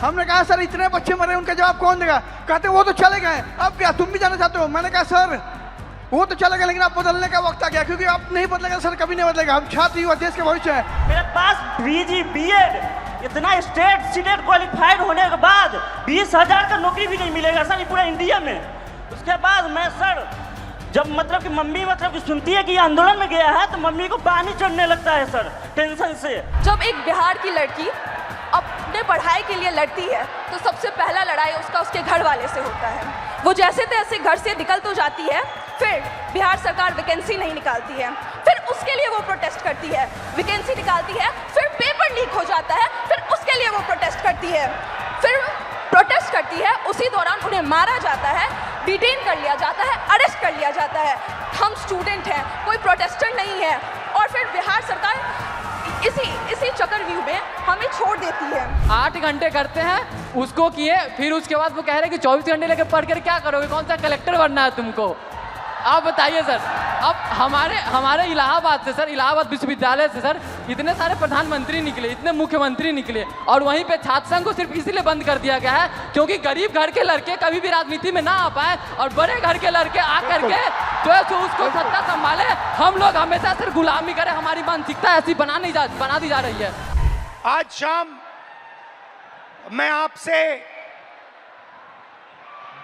हमने कहा सर इतने बच्चे मरे, उनका जवाब कौन देगा? कहते वो तो चले गए, अब क्या तुम भी जाना चाहते हो? मैंने कहा सर वो तो चले गए, लेकिन अब बदलने का वक्त आ गया, क्योंकि अब नहीं बदलेगा सर, कभी नहीं बदलेगा। हम छात्र युवा देश के भविष्य है। मेरे पास पीजी बीएड इतना स्टेट सीटेट क्वालिफाइड होने के बाद 20,000 का नौकरी भी नहीं मिलेगा सर पूरा इंडिया में। उसके बाद मैं सर जब मतलब कि मम्मी मतलब कि सुनती है कि ये आंदोलन में गया है तो मम्मी को पानी चढ़ने लगता है सर टेंशन से। जब एक बिहार की लड़की अपने पढ़ाई के लिए लड़ती है तो सबसे पहला लड़ाई उसका उसके घर वाले से होता है। वो जैसे तैसे घर से निकल तो जाती है, फिर बिहार सरकार वैकेंसी नहीं निकालती है, फिर उसके लिए वो प्रोटेस्ट करती है, वैकेंसी निकालती है, फिर पेपर लीक हो जाता है, फिर उसके लिए वो प्रोटेस्ट करती है, फिर प्रोटेस्ट करती है, उसी दौरान उन्हें मारा जाता है, डिटेन कर लिया जाता है, अरेस्ट कर लिया जाता है। हम स्टूडेंट हैं, कोई प्रोटेस्टर नहीं है, और फिर बिहार सरकार इसी चक्रव्यूह में हमें छोड़ देती है। 8 घंटे करते हैं उसको किए, फिर उसके बाद वो कह रहे हैं कि 24 घंटे लेकर पढ़ कर क्या करोगे, कौन सा कलेक्टर बनना है तुमको? आप बताइए सर। अब हमारे इलाहाबाद से सर, इलाहाबाद विश्वविद्यालय से सर इतने सारे प्रधानमंत्री निकले, इतने मुख्यमंत्री निकले, और वहीं पे छात्र संघ को सिर्फ इसीलिए बंद कर दिया गया है क्योंकि गरीब घर के लड़के कभी भी राजनीति में ना आ पाए और बड़े घर के लड़के आकर के जो है सो उसको सत्ता संभाले। हम लोग हमेशा सिर्फ गुलामी करें, हमारी मानसिकता ऐसी बना दी जा रही है। आज शाम मैं आपसे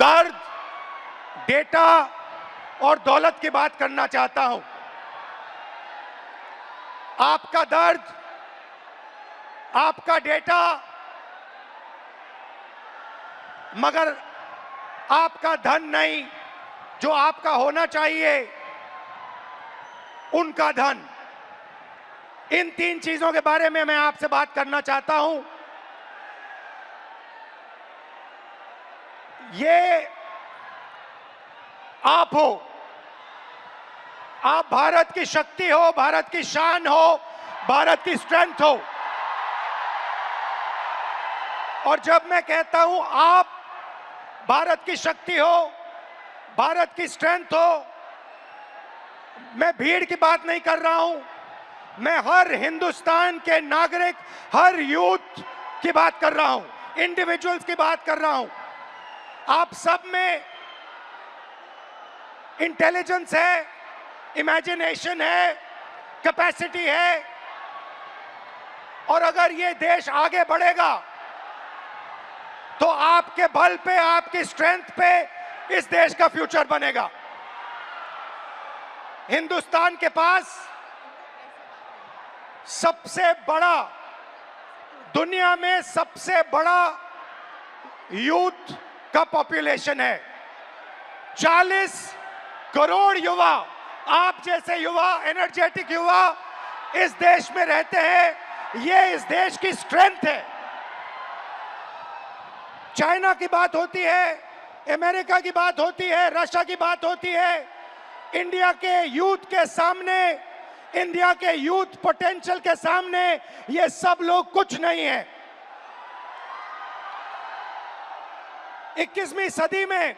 दर्द, डेटा और दौलत की बात करना चाहता हूं। आपका दर्द, आपका डेटा, मगर आपका धन नहीं, जो आपका होना चाहिए उनका धन। इन 3 चीजों के बारे में मैं आपसे बात करना चाहता हूं। ये आप हो, आप भारत की शक्ति हो, भारत की शान हो, भारत की स्ट्रेंथ हो। और जब मैं कहता हूं आप भारत की शक्ति हो, भारत की स्ट्रेंथ हो, मैं भीड़ की बात नहीं कर रहा हूं, मैं हर हिंदुस्तान के नागरिक, हर यूथ की बात कर रहा हूं, इंडिविजुअल्स की बात कर रहा हूं। आप सब में इंटेलिजेंस है, इमेजिनेशन है, कैपेसिटी है, और अगर ये देश आगे बढ़ेगा तो आपके बल पे, आपकी स्ट्रेंथ पे इस देश का फ्यूचर बनेगा। हिंदुस्तान के पास सबसे बड़ा, दुनिया में सबसे बड़ा यूथ का पॉपुलेशन है। 40 करोड़ युवा, आप जैसे युवा, एनर्जेटिक युवा इस देश में रहते हैं। ये इस देश की स्ट्रेंथ है। चाइना की बात होती है, अमेरिका की बात होती है, रशिया की बात होती है, इंडिया के यूथ के सामने, इंडिया के यूथ पोटेंशियल के सामने ये सब लोग कुछ नहीं है। 21वीं सदी में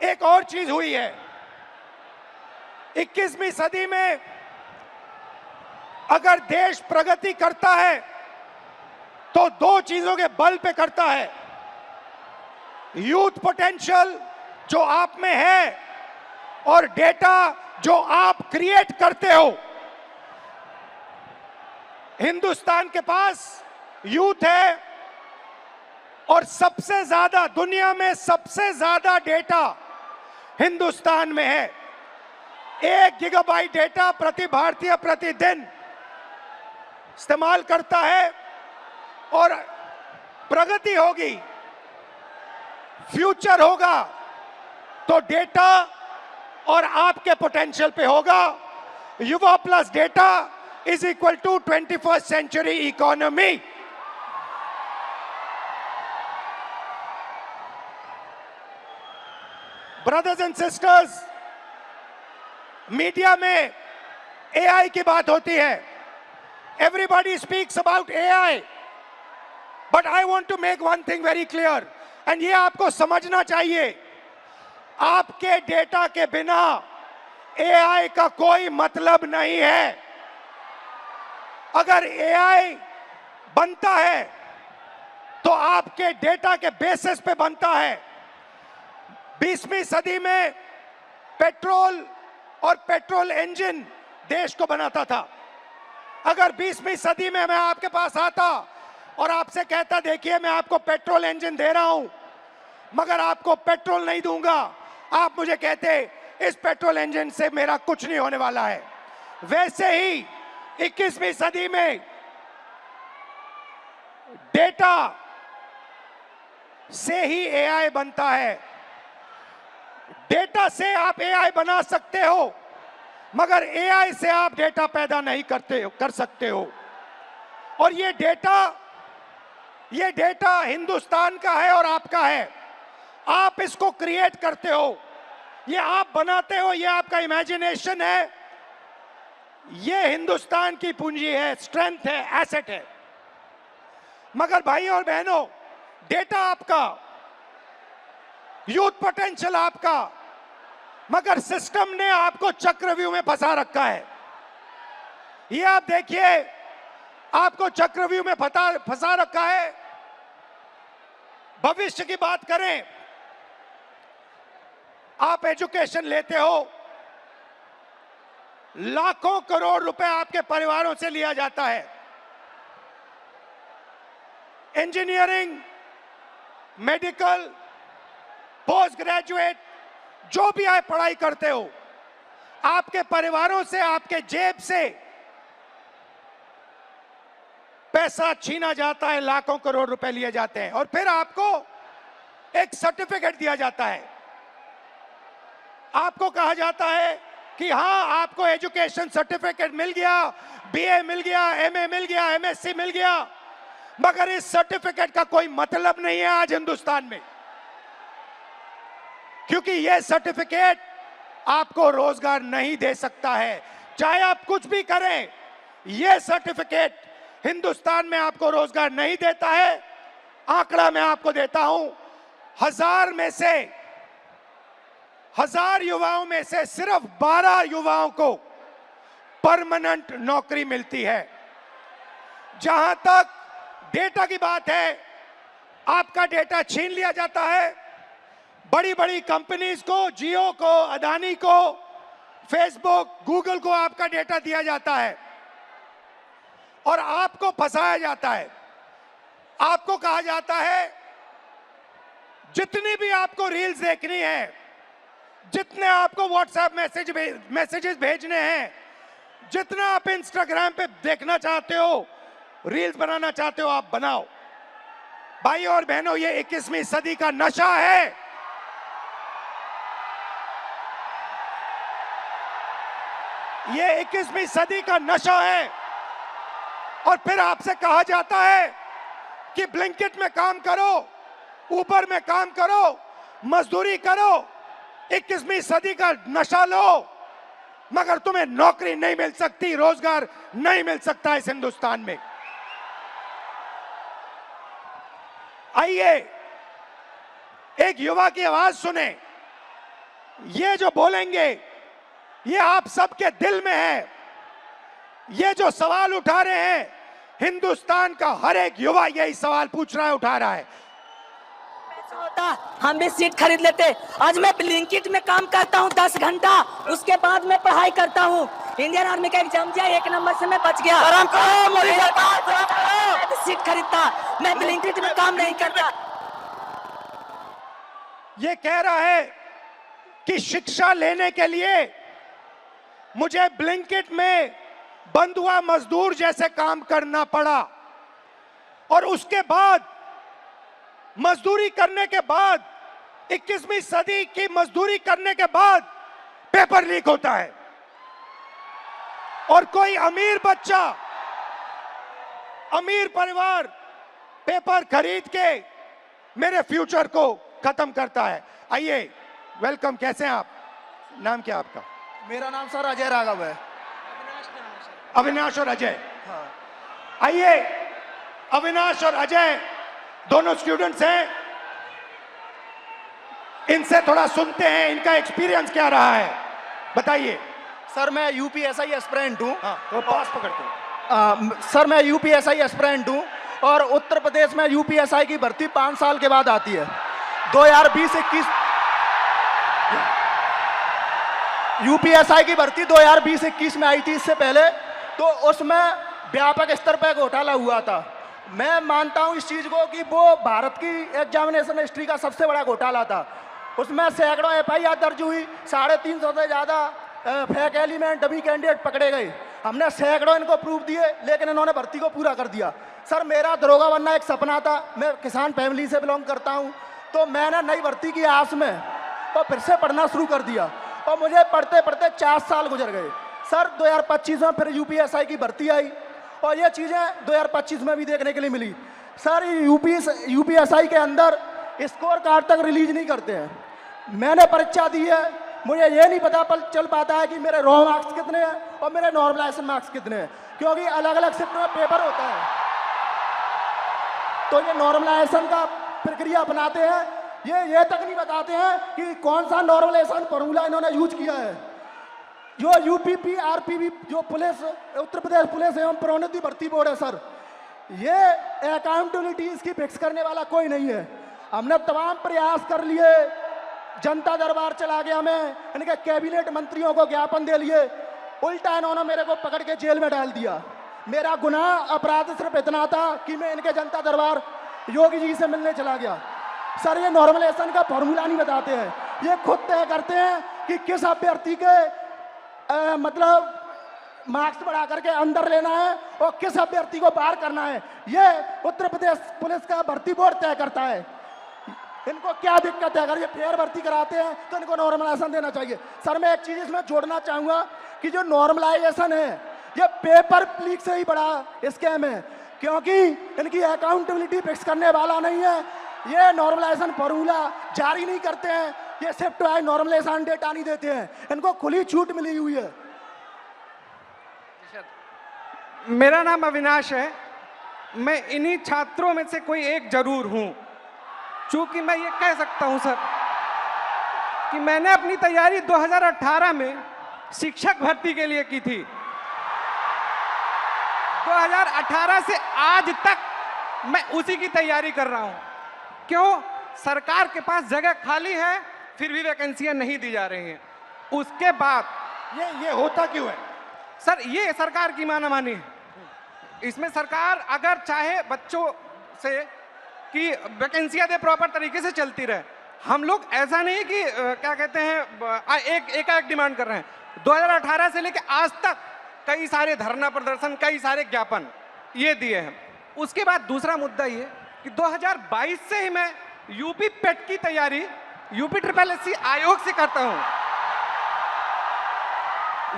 एक और चीज हुई है। 21वीं सदी में अगर देश प्रगति करता है तो 2 चीजों के बल पे करता है। यूथ पोटेंशियल जो आप में है और डेटा जो आप क्रिएट करते हो। हिंदुस्तान के पास यूथ है और सबसे ज्यादा, दुनिया में सबसे ज्यादा डेटा हिंदुस्तान में है। 1 गीगाबाइट डेटा प्रति भारतीय प्रतिदिन इस्तेमाल करता है। और प्रगति होगी, फ्यूचर होगा तो डेटा और आपके पोटेंशियल पे होगा। युवा plus data is equal to 21st century economy. Brothers and sisters, media में एआई की बात होती है। Everybody speaks about AI, but I want to make one thing very clear, and ये आपको समझना चाहिए। आपके डेटा के बिना एआई का कोई मतलब नहीं है। अगर एआई बनता है आपके डेटा के बेसिस पे बनता है। 20वीं सदी में पेट्रोल और पेट्रोल इंजन देश को बनाता था। अगर 20वीं सदी में मैं आपके पास आता और आपसे कहता देखिए मैं आपको पेट्रोल इंजन दे रहा हूं मगर आपको पेट्रोल नहीं दूंगा, आप मुझे कहते इस पेट्रोल इंजन से मेरा कुछ नहीं होने वाला है। वैसे ही 21वीं सदी में डेटा से ही एआई बनता है। डेटा से आप एआई बना सकते हो मगर एआई से आप डेटा पैदा नहीं कर सकते हो। और ये डेटा हिंदुस्तान का है और आपका है। आप इसको क्रिएट करते हो, ये आप बनाते हो, ये आपका इमेजिनेशन है, ये हिंदुस्तान की पूंजी है, स्ट्रेंथ है, एसेट है। मगर भाई और बहनों, डेटा आपका, यूथ पोटेंशियल आपका, मगर सिस्टम ने आपको चक्रव्यूह में फंसा रखा है। ये आप देखिए, आपको चक्रव्यूह में फंसा रखा है। भविष्य की बात करें, आप एजुकेशन लेते हो, लाखों करोड़ रुपए आपके परिवारों से लिया जाता है। इंजीनियरिंग, मेडिकल, पोस्ट ग्रेजुएट, जो भी आप पढ़ाई करते हो, आपके परिवारों से, आपके जेब से पैसा छीना जाता है, लाखों करोड़ रुपए लिए जाते हैं और फिर आपको एक सर्टिफिकेट दिया जाता है। आपको कहा जाता है कि हां आपको एजुकेशन सर्टिफिकेट मिल गया, बीए मिल गया, एमए मिल गया, एमएससी मिल गया, मगर इस सर्टिफिकेट का कोई मतलब नहीं है आज हिंदुस्तान में, क्योंकि यह सर्टिफिकेट आपको रोजगार नहीं दे सकता है। चाहे आप कुछ भी करें, यह सर्टिफिकेट हिंदुस्तान में आपको रोजगार नहीं देता है। आंकड़ा मैं आपको देता हूं, 1000 युवाओं में से सिर्फ 12 युवाओं को परमानेंट नौकरी मिलती है। जहां तक डेटा की बात है, आपका डेटा छीन लिया जाता है। बड़ी बड़ी कंपनीज को, जियो को, अदानी को, फेसबुक, गूगल को आपका डेटा दिया जाता है और आपको फंसाया जाता है। आपको कहा जाता है जितनी भी आपको रील्स देखनी है, जितने आपको व्हाट्सएप मैसेजेस भेजने हैं, जितना आप इंस्टाग्राम पे देखना चाहते हो, रील्स बनाना चाहते हो, आप बनाओ। भाई और बहनों, ये 21वीं सदी का नशा है। ये 21वीं सदी का नशा है। और फिर आपसे कहा जाता है कि ब्लिंकिट में काम करो, ऊबर में काम करो, मजदूरी करो, 21वीं सदी का नशा लो, मगर तुम्हें नौकरी नहीं मिल सकती, रोजगार नहीं मिल सकता इस हिंदुस्तान में। आइए एक युवा की आवाज सुने। ये जो बोलेंगे ये आप सबके दिल में है। ये जो सवाल उठा रहे हैं, हिंदुस्तान का हर एक युवा यही सवाल पूछ रहा है, उठा रहा है। होता हम भी सीट खरीद लेते। आज मैं ब्लिंकिट में काम करता हूँ 10 घंटा, उसके बाद मैं पढ़ाई करता हूँ। इंडियन आर्मी का एग्जाम दिया, 1 नंबर से मैं बच गया। सीट खरीदता, मैं ब्लिंकिट में काम नहीं करता। ये कह रहा है कि शिक्षा लेने के लिए मुझे ब्लिंकिट में बंधुआ मजदूर जैसे काम करना पड़ा और उसके बाद मजदूरी करने के बाद 21वीं सदी की मजदूरी करने के बाद पेपर लीक होता है और कोई अमीर बच्चा, अमीर परिवार पेपर खरीद के मेरे फ्यूचर को खत्म करता है। आइए, वेलकम। कैसे हैं आप? नाम क्या आपका? मेरा नाम सर अजय राघव है। अविनाश और अजय। आइए, अविनाश और अजय दोनों स्टूडेंट्स हैं, इनसे थोड़ा सुनते हैं, इनका एक्सपीरियंस क्या रहा है, बताइए। सर मैं यूपीएसआई एस्पिरेंट हूँ। तो पास पकड़ते हैं। सर मैं यूपीएसआई एस्पिरेंट हूँ और उत्तर प्रदेश में यूपीएसआई की भर्ती 5 साल के बाद आती है। 2020-21 यूपीएसआई की भर्ती 2020-21 में आई थी, इससे पहले तो उसमें व्यापक स्तर पर घोटाला हुआ था। मैं मानता हूं इस चीज को कि वो भारत की एग्जामिनेशन हिस्ट्री का सबसे बड़ा घोटाला था। उसमें सैकड़ों एफआईआर दर्ज हुई, 350 से ज़्यादा फेक एलिमेंट डमी कैंडिडेट पकड़े गए। हमने सैकड़ों इनको प्रूफ दिए, लेकिन इन्होंने भर्ती को पूरा कर दिया। सर, मेरा दरोगा बनना एक सपना था। मैं किसान फैमिली से बिलोंग करता हूं, तो मैंने नई भर्ती की आस में तो फिर से पढ़ना शुरू कर दिया और मुझे पढ़ते पढ़ते 4 साल गुजर गए। सर, 2025 में फिर यूपीएसआई की भर्ती आई और ये चीज़ें 2025 में भी देखने के लिए मिली। सर, यूपीएसआई के अंदर स्कोर कार्ड तक रिलीज नहीं करते हैं। मैंने परीक्षा दी है, मुझे ये नहीं पता चल पाता है कि मेरे रॉ मार्क्स कितने हैं और मेरे नॉर्मलाइजेशन मार्क्स कितने हैं, क्योंकि अलग अलग शिफ्ट में पेपर होता है। तो ये नॉर्मलाइजेशन का प्रक्रिया अपनाते हैं, ये तक नहीं बताते हैं कि कौन सा नॉर्मलाइजेशन फॉर्मूला इन्होंने यूज किया है। जो यूपीपी आरपीबी जो पुलिस उत्तर प्रदेश पुलिस एवं प्रोन्नति भर्ती बोर्ड है सर, ये अकाउंटेबिलिटी इसकी फिक्स करने वाला कोई नहीं है। हमने तमाम प्रयास कर लिए, जनता दरबार चला गया, मैं इनके कैबिनेट मंत्रियों को ज्ञापन दे लिए, उल्टा इन्होंने मेरे को पकड़ के जेल में डाल दिया। मेरा गुनाह अपराध सिर्फ इतना था कि मैं इनके जनता दरबार योगी जी से मिलने चला गया। सर, ये नॉर्मलाइजेशन का फॉर्मूला नहीं बताते हैं, ये खुद तय करते हैं कि किस अभ्यर्थी के मतलब मार्क्स बढ़ा करके अंदर लेना है और किस अभ्यर्थी को बाहर करना है। ये उत्तर प्रदेश पुलिस का भर्ती बोर्ड तय करता है। इनको क्या दिक्कत है? अगर ये फेयर भर्ती कराते हैं तो इनको नॉर्मलाइजेशन देना चाहिए। सर, मैं एक चीज इसमें जोड़ना चाहूंगा कि जो नॉर्मलाइजेशन है ये पेपर लीक से ही बड़ा स्कैम है, क्योंकि इनकी अकाउंटेबिलिटी फिक्स करने वाला नहीं है। ये नॉर्मलाइजेशन फॉर्मूला जारी नहीं करते हैं, ये शिफ्ट वाइज नॉर्मलाइजेशन डेटा नहीं देते हैं, इनको खुली छूट मिली हुई है। मेरा नाम अविनाश है, मैं इन्हीं छात्रों में से कोई एक जरूर हूं। चूंकि मैं ये कह सकता हूं सर कि मैंने अपनी तैयारी 2018 में शिक्षक भर्ती के लिए की थी। 2018 से आज तक मैं उसी की तैयारी कर रहा हूं। क्यों? सरकार के पास जगह खाली है, फिर भी वैकेंसियां नहीं दी जा रही हैं। उसके बाद ये होता क्यों है सर? ये सरकार की मानामानी है। इसमें सरकार अगर चाहे बच्चों से कि वैकेंसियां दे, प्रॉपर तरीके से चलती रहे। हम लोग ऐसा नहीं कि क्या कहते हैं एक डिमांड कर रहे हैं। 2018 से लेकर आज तक कई सारे धरना प्रदर्शन, कई सारे ज्ञापन ये दिए हैं। उसके बाद दूसरा मुद्दा ये कि 2022 से ही मैं यूपी पेट की तैयारी यूपी SSS आयोग से करता हूं।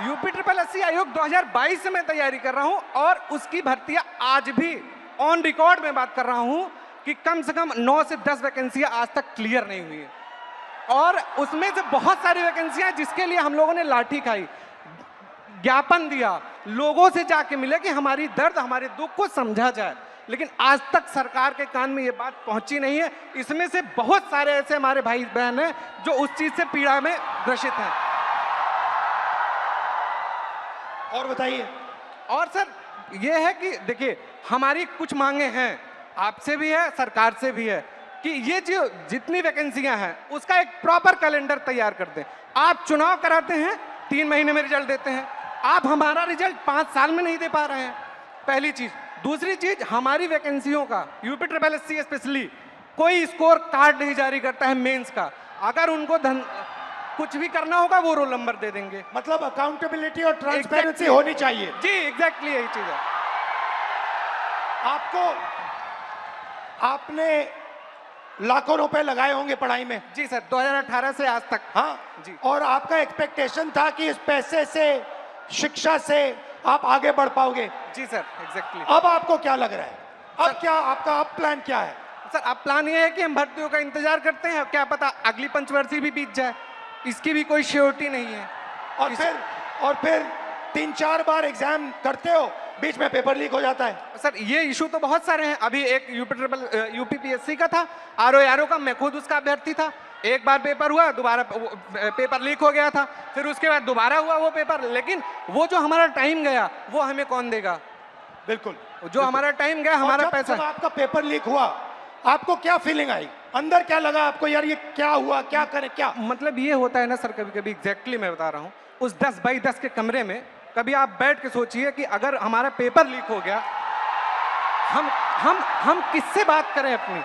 यूपी SSS आयोग 2022 से मैं तैयारी कर रहा हूं और उसकी भर्तियां आज भी ऑन रिकॉर्ड में बात कर रहा हूं कि कम से कम 9 से 10 वैकेंसियां आज तक क्लियर नहीं हुई है। और उसमें से बहुत सारी वैकेंसियां जिसके लिए हम लोगों ने लाठी खाई, ज्ञापन दिया, लोगों से जाके मिले कि हमारी दर्द, हमारे दुख को समझा जाए, लेकिन आज तक सरकार के कान में ये बात पहुंची नहीं है। इसमें से बहुत सारे ऐसे हमारे भाई बहन हैं जो उस चीज से पीड़ा में ग्रसित हैं। और बताइए। और सर ये है कि देखिए, हमारी कुछ मांगे हैं, आपसे भी है, सरकार से भी है, कि ये जो जितनी वैकेंसियां हैं उसका एक प्रॉपर कैलेंडर तैयार कर दें। आप चुनाव कराते हैं, 3 महीने में रिजल्ट देते हैं, आप हमारा रिजल्ट 5 साल में नहीं दे पा रहे हैं, पहली चीज। दूसरी चीज, हमारी वैकेंसियों का यूपी SSS स्पेशली कोई स्कोर कार्ड नहीं जारी करता है मेंस का। अगर उनको कुछ भी करना होगा वो रोल नंबर दे देंगे। मतलब अकाउंटेबिलिटी और ट्रांसपेरेंसी होनी चाहिए। जी एग्जैक्टली यही चीज है। आपने लाखों रुपए लगाए होंगे पढ़ाई में। जी सर, 2018 से आज तक। हाँ जी। और आपका एक्सपेक्टेशन था कि इस पैसे से, शिक्षा से आप आगे बढ़ पाओगे। जी सर, एग्जैक्टली। अब आपको क्या लग रहा है? अब क्या आपका प्लान क्या है? सर, अब प्लान ये है कि हम भर्तियों का इंतजार करते हैं, क्या पता अगली पंचवर्षीय भी बीत जाए, इसकी भी कोई श्योरिटी नहीं है। और फिर 3-4 बार एग्जाम करते हो, बीच में पेपर लीक हो जाता है। सर ये इशू तो बहुत सारे हैं। अभी एक यूपी PSC का था, RO का, मैं खुद उसका अभ्यर्थी था। एक बार पेपर हुआ, दोबारा पेपर लीक हो गया था, फिर उसके बाद दोबारा हुआ वो पेपर, लेकिन वो जो हमारा टाइम गया वो हमें कौन देगा? बिल्कुल। जो हमारा टाइम गया, और हमारा जब पैसा। आपका पेपर लीक हुआ, आपको क्या फीलिंग आई? अंदर क्या लगा आपको, यार ये क्या हुआ, क्या करें क्या? मतलब ये होता है ना सर, कभी कभी एग्जैक्टली मैं बता रहा हूँ, उस 10 बाई 10 के कमरे में कभी आप बैठ के सोचिए कि अगर हमारा पेपर लीक हो गया, हम किससे बात करें अपनी,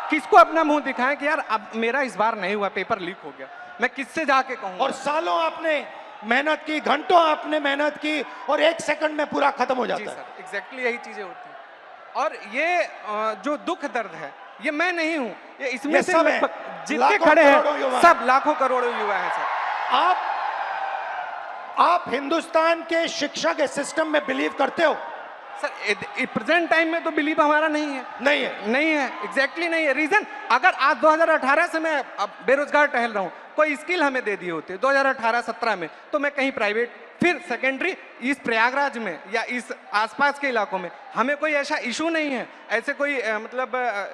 किसको अपना मुंह दिखाएं कि यार अब मेरा इस बार नहीं हुआ, पेपर लीक हो गया, मैं किससे जाके कहूँ? और सालों आपने मेहनत की, घंटों आपने मेहनत की, और 1 सेकंड में पूरा खत्म हो जी जाता है। सर, एग्जैक्टली यही चीजें होती हैं। और ये जो दुख दर्द है, ये मैं नहीं हूं, ये इसमें ये से सब है। जितने लाखों खड़े करोड़ों युवा हैं, हैं। सब लाखों करोड़ों युवा हैं सर। आप हिंदुस्तान के शिक्षा के सिस्टम में बिलीव करते हो? सर प्रेजेंट टाइम में तो बिलीव हमारा नहीं है। नहीं है, एग्जैक्टली नहीं है। रीजन, अगर आज 2018 से मैं अब बेरोजगार टहल रहा हूं, कोई स्किल हमें दे दिए होते 2018-17 में, तो मैं कहीं प्राइवेट, फिर सेकेंडरी, इस प्रयागराज में या इस आसपास के इलाकों में हमें कोई ऐसा इशू नहीं है, ऐसे कोई मतलब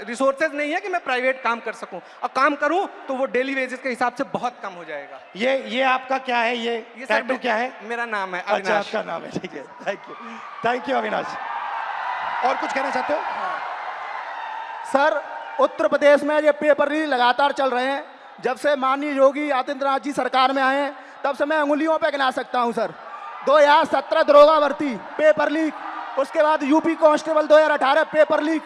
रिसोर्सेज नहीं है कि मैं प्राइवेट काम कर सकूं, और काम करूं तो वो डेली वेजेस के हिसाब से बहुत कम हो जाएगा। ये आपका क्या है? ये टैटू क्या है? मेरा नाम है अच्छा, अविनाश। आपका नाम है, ठीक है। Thank you Avinash. और कुछ कहना चाहते हो? सर, उत्तर प्रदेश में ये पेपर लीक लगातार चल रहे हैं। जब से माननीय योगी आदित्यनाथ जी सरकार में आए हैं, तब से मैं उंगलियों पे गिना सकता हूं सर। 2017 दरोगा भर्ती पेपर लीक, उसके बाद यूपी कांस्टेबल 2018 पेपर लीक,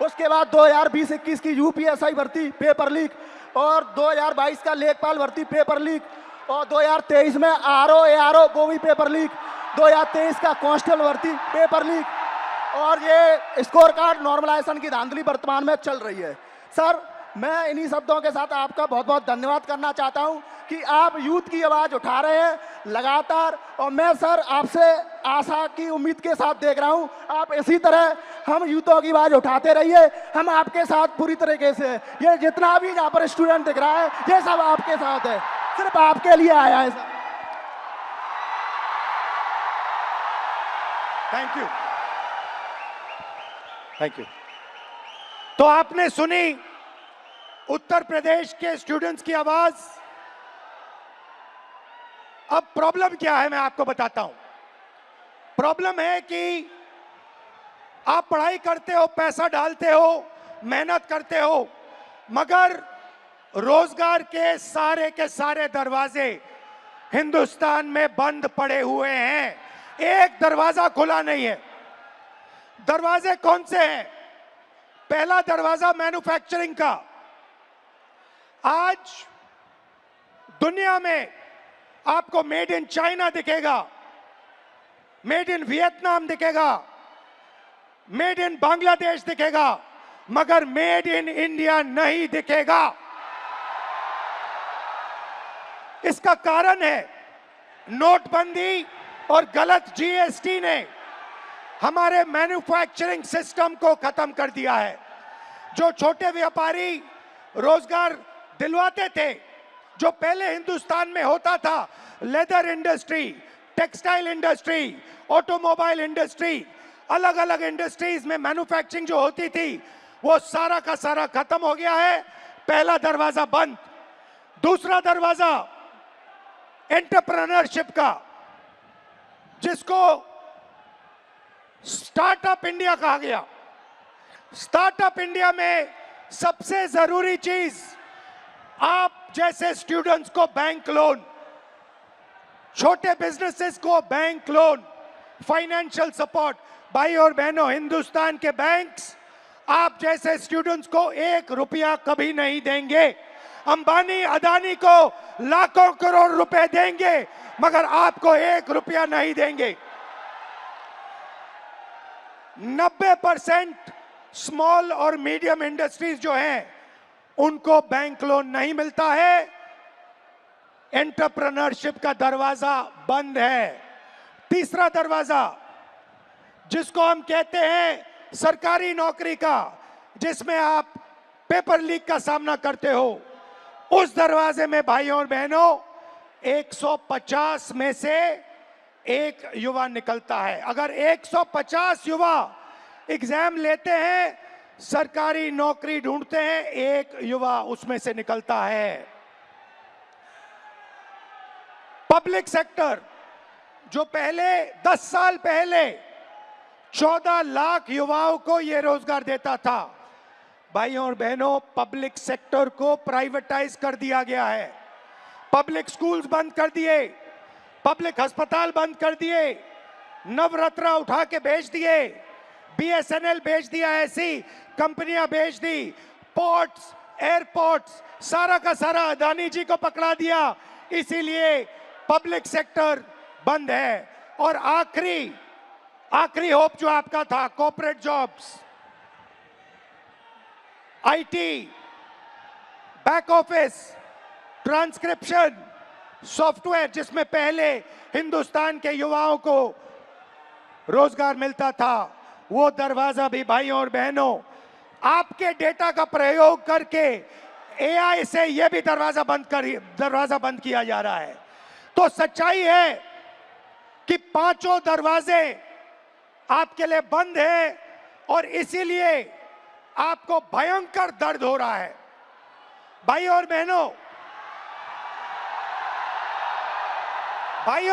उसके बाद 2020-21 की यूपीएसआई भर्ती पेपर लीक, और 2022 का लेखपाल भर्ती पेपर लीक, और 2023 में आरओ एआरओ वो भी पेपर लीक, 2023 का कांस्टेबल भर्ती पेपर लीक, और ये स्कोर कार्ड नॉर्मलाइजेशन की धांधली वर्तमान में चल रही है। सर, मैं इन्हीं शब्दों के साथ आपका बहुत बहुत धन्यवाद करना चाहता हूं कि आप यूथ की आवाज़ उठा रहे हैं लगातार, और मैं सर आपसे आशा की उम्मीद के साथ देख रहा हूं, आप इसी तरह हम यूथों की आवाज़ उठाते रहिए। हम आपके साथ पूरी तरीके से, ये जितना भी यहाँ पर स्टूडेंट दिख रहा है, ये सब आपके साथ है, सिर्फ आपके लिए आया है सर। Thank you. तो आपने सुनी उत्तर प्रदेश के स्टूडेंट्स की आवाज। अब प्रॉब्लम क्या है मैं आपको बताता हूं। प्रॉब्लम है कि आप पढ़ाई करते हो, पैसा डालते हो, मेहनत करते हो, मगर रोजगार के सारे दरवाजे हिंदुस्तान में बंद पड़े हुए हैं। एक दरवाजा खुला नहीं है। दरवाजे कौन से हैं? पहला दरवाजा मैन्युफैक्चरिंग का। आज दुनिया में आपको मेड इन चाइना दिखेगा, मेड इन वियतनाम दिखेगा, मेड इन बांग्लादेश दिखेगा, मगर मेड इन इंडिया नहीं दिखेगा। इसका कारण है नोटबंदी और गलत जीएसटी ने हमारे मैन्युफैक्चरिंग सिस्टम को खत्म कर दिया है। जो छोटे व्यापारी रोजगार दिलवाते थे, जो पहले हिंदुस्तान में होता था, leather industry, textile industry, automobile industry, अलग अलग इंडस्ट्रीज में मैन्युफैक्चरिंग जो होती थी, वो सारा का सारा खत्म हो गया है। पहला दरवाजा बंद। दूसरा दरवाजा एंटरप्रेन्योरशिप का, जिसको स्टार्टअप इंडिया कहा गया। स्टार्टअप इंडिया में सबसे जरूरी चीज आप जैसे स्टूडेंट्स को बैंक लोन, छोटे बिजनेसेस को बैंक लोन, फाइनेंशियल सपोर्ट। भाई और बहनों, हिंदुस्तान के बैंक्स आप जैसे स्टूडेंट्स को 1 रुपया कभी नहीं देंगे। अंबानी अदानी को लाखों करोड़ रुपए देंगे, मगर आपको 1 रुपया नहीं देंगे। 90% स्मॉल और मीडियम इंडस्ट्रीज जो हैं, उनको बैंक लोन नहीं मिलता है। एंटरप्रेन्योरशिप का दरवाजा बंद है। तीसरा दरवाजा, जिसको हम कहते हैं सरकारी नौकरी का, जिसमें आप पेपर लीक का सामना करते हो, उस दरवाजे में भाइयों और बहनों 150 में से एक युवा निकलता है। अगर 150 युवा एग्जाम लेते हैं, सरकारी नौकरी ढूंढते हैं, एक युवा उसमें से निकलता है। पब्लिक सेक्टर, जो पहले 10 साल पहले 14 लाख युवाओं को यह रोजगार देता था। भाइयों और बहनों, पब्लिक सेक्टर को प्राइवेटाइज कर दिया गया है। पब्लिक स्कूल्स बंद कर दिए, पब्लिक अस्पताल बंद कर दिए, नवरत्ना उठा के बेच दिए, बीएसएनएल बेच दिया, ऐसी कंपनियां बेच दी, पोर्ट्स, एयरपोर्ट्स, सारा का सारा अदानी जी को पकड़ा दिया। इसीलिए पब्लिक सेक्टर बंद है। और आखिरी होप जो आपका था, corporate jobs, IT, back office, transcription, software, जिसमें पहले हिंदुस्तान के युवाओं को रोजगार मिलता था, वो दरवाजा भी भाइयों और बहनों आपके डेटा का प्रयोग करके एआई से यह भी दरवाजा बंद किया जा रहा है। तो सच्चाई है कि पांचों दरवाजे आपके लिए बंद है और इसीलिए आपको भयंकर दर्द हो रहा है। भाइयों और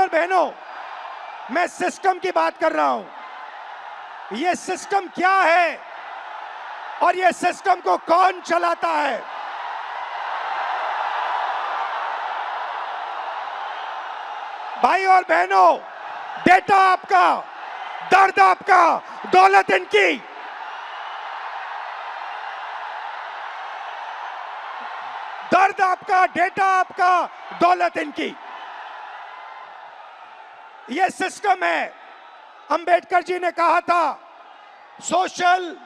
बहनों, मैं सिस्टम की बात कर रहा हूं। यह सिस्टम क्या है और यह सिस्टम को कौन चलाता है? भाई और बहनों, डेटा आपका, दर्द आपका, दौलत इनकी। दर्द आपका, डेटा आपका, दौलत इनकी। यह सिस्टम है। अंबेडकर जी ने कहा था सोशल,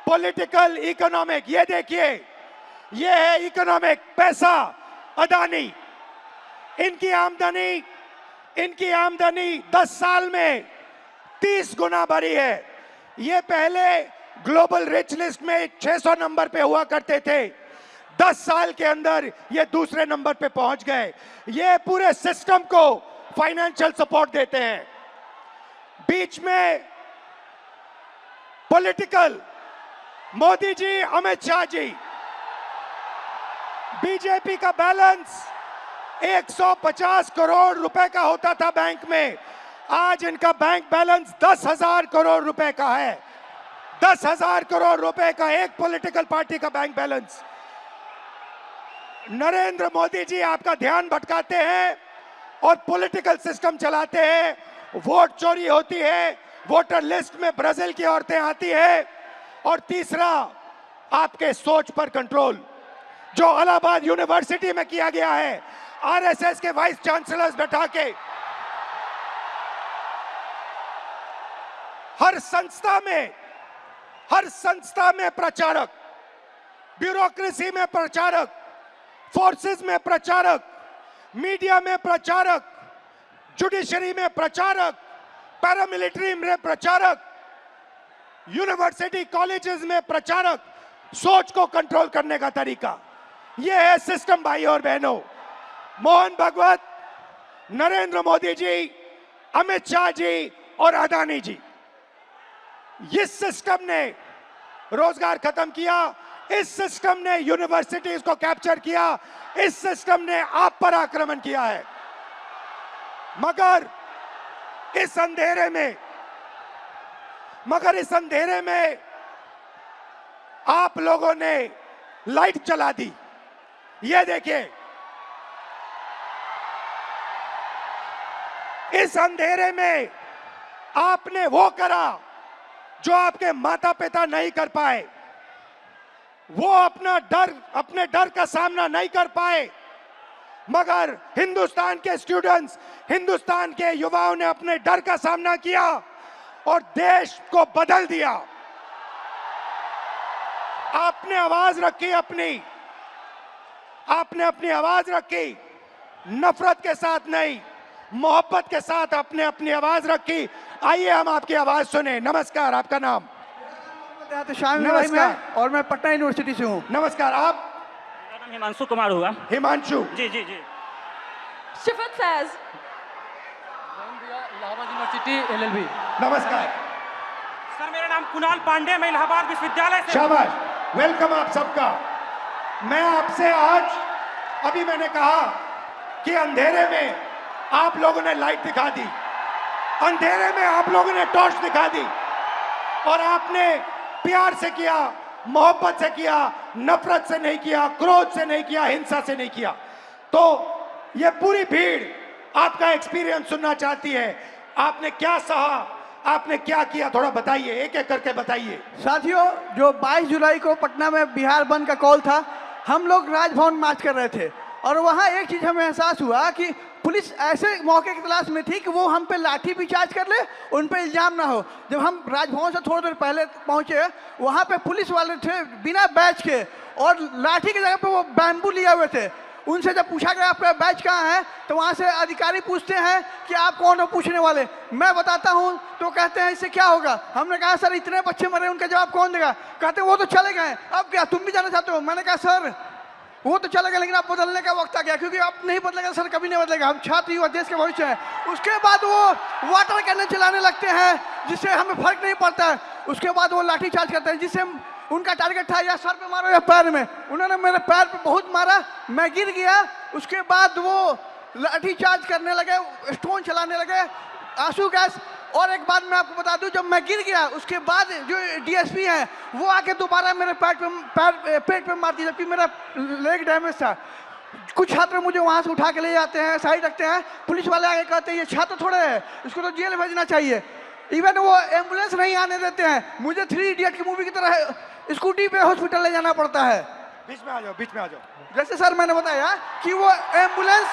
पॉलिटिकल, इकोनॉमिक। ये देखिए, ये है इकोनॉमिक, पैसा, अदानी। इनकी आमदनी 10 साल में 30 गुना बढ़ी है। ये पहले ग्लोबल रिच लिस्ट में 600 नंबर पे हुआ करते थे, 10 साल के अंदर ये दूसरे नंबर पे पहुंच गए। ये पूरे सिस्टम को फाइनेंशियल सपोर्ट देते हैं। बीच में पॉलिटिकल, मोदी जी, अमित शाह जी। बीजेपी का बैलेंस 150 करोड़ रुपए का होता था बैंक में, आज इनका बैंक बैलेंस 10,000 करोड़ रुपए का है। 10,000 करोड़ रुपए का एक पॉलिटिकल पार्टी का बैंक बैलेंस। नरेंद्र मोदी जी आपका ध्यान भटकाते हैं और पॉलिटिकल सिस्टम चलाते हैं। वोट चोरी होती है, वोटर लिस्ट में ब्राजील की औरतें आती है। और तीसरा, आपके सोच पर कंट्रोल, जो इलाहाबाद यूनिवर्सिटी में किया गया है, आरएसएस के वाइस चांसलर्स बैठा के हर संस्था में प्रचारक, ब्यूरोक्रेसी में प्रचारक, फोर्सेस में प्रचारक, मीडिया में प्रचारक, जुडिशरी में प्रचारक, पैरामिलिट्री में प्रचारक, यूनिवर्सिटी कॉलेजेस में प्रचारक। सोच को कंट्रोल करने का तरीका यह है सिस्टम। भाई और बहनों, मोहन भगवत, नरेंद्र मोदी जी, अमित शाह जी और अदानी जी, इस सिस्टम ने रोजगार खत्म किया। इस सिस्टम ने यूनिवर्सिटीज को कैप्चर किया। इस सिस्टम ने आप पर आक्रमण किया है। मगर इस अंधेरे में आप लोगों ने लाइट चला दी। ये देखिए, इस अंधेरे में आपने वो करा जो आपके माता पिता नहीं कर पाए। वो अपने डर का सामना नहीं कर पाए, मगर हिंदुस्तान के स्टूडेंट्स, हिंदुस्तान के युवाओं ने अपने डर का सामना किया और देश को बदल दिया। आपने आवाज रखी आपने अपनी आवाज रखी, नफरत के साथ नहीं, मोहब्बत के साथ आपने अपनी आवाज रखी। आइए हम आपकी आवाज सुने। नमस्कार, आपका नाम? नमस्कार। और मैं पटना यूनिवर्सिटी से हूँ। नमस्कार। आप? मेरा नाम हिमांशु कुमार हुआ। हिमांशु जी जी जी। शिफत फैज, इलाहाबाद यूनिवर्सिटी LLB। नमस्कार सर, मेरा नाम कुणाल पांडे, मैं इलाहाबाद विश्वविद्यालय से। शाबाश, वेलकम आप सबका। मैं आपसे आज, अभी मैंने कहा कि अंधेरे में आप लोगों ने लाइट दिखा दी, अंधेरे में आप लोगों ने टॉर्च दिखा दी। और आपने प्यार से किया, मोहब्बत से किया, नफरत से नहीं किया, क्रोध से नहीं किया, हिंसा से नहीं किया। तो ये पूरी भीड़ आपका एक्सपीरियंस सुनना चाहती है। आपने क्या सहा, आपने क्या किया, थोड़ा बताइए, एक एक करके बताइए। साथियों, जो 22 जुलाई को पटना में बिहार बंद का कॉल था, हम लोग राजभवन मार्च कर रहे थे और वहाँ एक चीज़ हमें एहसास हुआ कि पुलिस ऐसे मौके की तलाश में थी कि वो हम पे लाठी भी चार्ज कर ले, उन पे इल्ज़ाम ना हो। जब हम राजभवन से थोड़ी देर पहले पहुँचे, वहाँ पे पुलिस वाले थे बिना बैच के, और लाठी की जगह पे वो बैम्बू लिए हुए थे। उनसे जब पूछा गया आपका बैच कहाँ है, तो वहाँ से अधिकारी पूछते हैं कि आप कौन हो पूछने वाले। मैं बताता हूँ तो कहते हैं इससे क्या होगा। हमने कहा सर इतने बच्चे मरे, उनका जवाब कौन देगा। कहते वो तो चले गए, अब क्या तुम भी जाना चाहते हो। मैंने कहा सर वो तो चले गए, लेकिन अब बदलने का वक्त आ गया, क्योंकि अब नहीं बदलेगा सर, कभी नहीं बदलेगा। हम छात्र युवा देश के भविष्य हैं। उसके बाद वो वाटर कैनन चलाने लगते हैं जिससे हमें फर्क नहीं पड़ता है। उसके बाद वो लाठी चार्ज करते हैं, जिससे उनका टारगेट था या सर पे मारो या पैर में। उन्होंने मेरे पैर पे बहुत मारा, मैं गिर गया। उसके बाद वो लाठी चार्ज करने लगे, स्टोन चलाने लगे, आंसू गैस। और एक बात मैं आपको बता दूं, जब मैं गिर गया उसके बाद जो डीएसपी हैं वो आके दोबारा मेरे पेट पे मारती, जबकि मेरा लेग डैमेज था। कुछ छात्र मुझे वहाँ से उठा के ले जाते हैं, साइड रखते हैं। पुलिस वाले आके कहते हैं ये छात्र थोड़े है, इसको तो जेल भेजना चाहिए। इवन वो एम्बुलेंस नहीं आने देते हैं। मुझे 3 इडियट की मूवी की तरह स्कूटी पे हॉस्पिटल ले जाना पड़ता है। बीच में आ जाओ, बीच में आ जाओ। जैसे सर मैंने बताया कि वो एम्बुलेंस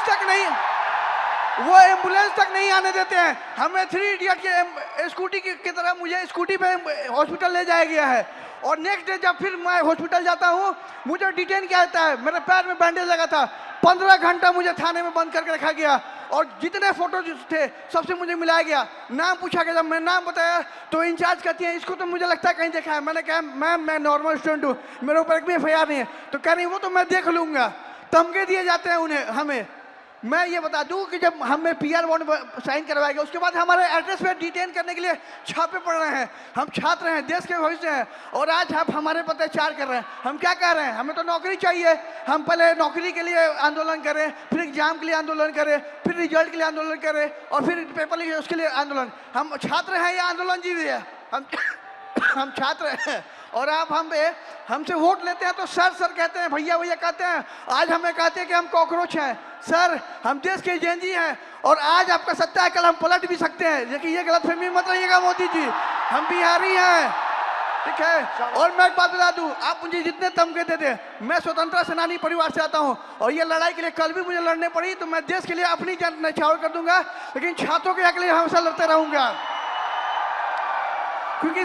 तक नहीं आने देते हैं। हमें 3 इडियट के स्कूटी की तरह मुझे स्कूटी पे हॉस्पिटल ले जाया गया है। और नेक्स्ट डे जब फिर मैं हॉस्पिटल जाता हूँ, मुझे डिटेन किया जाता है। मेरे पैर में बैंडेज लगा था, 15 घंटा मुझे थाने में बंद करके रखा गया। और जितने फोटो थे सबसे मुझे मिलाया गया, नाम पूछा गया। जब मैं नाम बताया तो इंचार्ज कहती है इसको तो मुझे लगता है कहीं देखा है। मैंने कहा मैम मैं नॉर्मल स्टूडेंट हूँ, मेरे ऊपर एक भी FIR नहीं है। तो कह रही वो तो मैं देख लूँगा। धमके दिए जाते हैं उन्हें हमें। मैं ये बता दूं कि जब हमें PR बॉन्ड साइन करवाया गया, उसके बाद हमारे एड्रेस पे डिटेन करने के लिए छापे पड़ रहे हैं। हम छात्र हैं, देश के भविष्य हैं, और आज आप हमारे पर अत्याचार कर रहे हैं। हम क्या कह रहे हैं, हमें तो नौकरी चाहिए। हम पहले नौकरी के लिए आंदोलन करें, फिर एग्जाम के लिए आंदोलन करें, फिर रिजल्ट के लिए आंदोलन करें, और फिर पेपर लिखे उसके लिए आंदोलन। हम छात्र हैं या आंदोलन जीवी है? हम छात्र हैं। और आप हमसे वोट लेते हैं तो सर सर कहते हैं, भैया भैया कहते हैं। आज हमें कहते हैं कि हम कॉकरोच हैं। सर हम देश के जेनजी हैं, और आज आपका सत्ता है, कल हम पलट भी सकते हैं। लेकिन ये गलतफहमी मत रहिएगा मोदी जी, हम बिहारी हैं, ठीक है। और मैं एक बात बता दूं, आप मुझे जितने धमके देते, मैं स्वतंत्रता सेनानी परिवार से आता हूं, और ये लड़ाई के लिए कल भी मुझे लड़ने पड़ी तो मैं देश के लिए अपनी जान न्यौछावर कर दूंगा, लेकिन छात्रों के हक के लिए हमेशा लड़ते रहूंगा। क्योंकि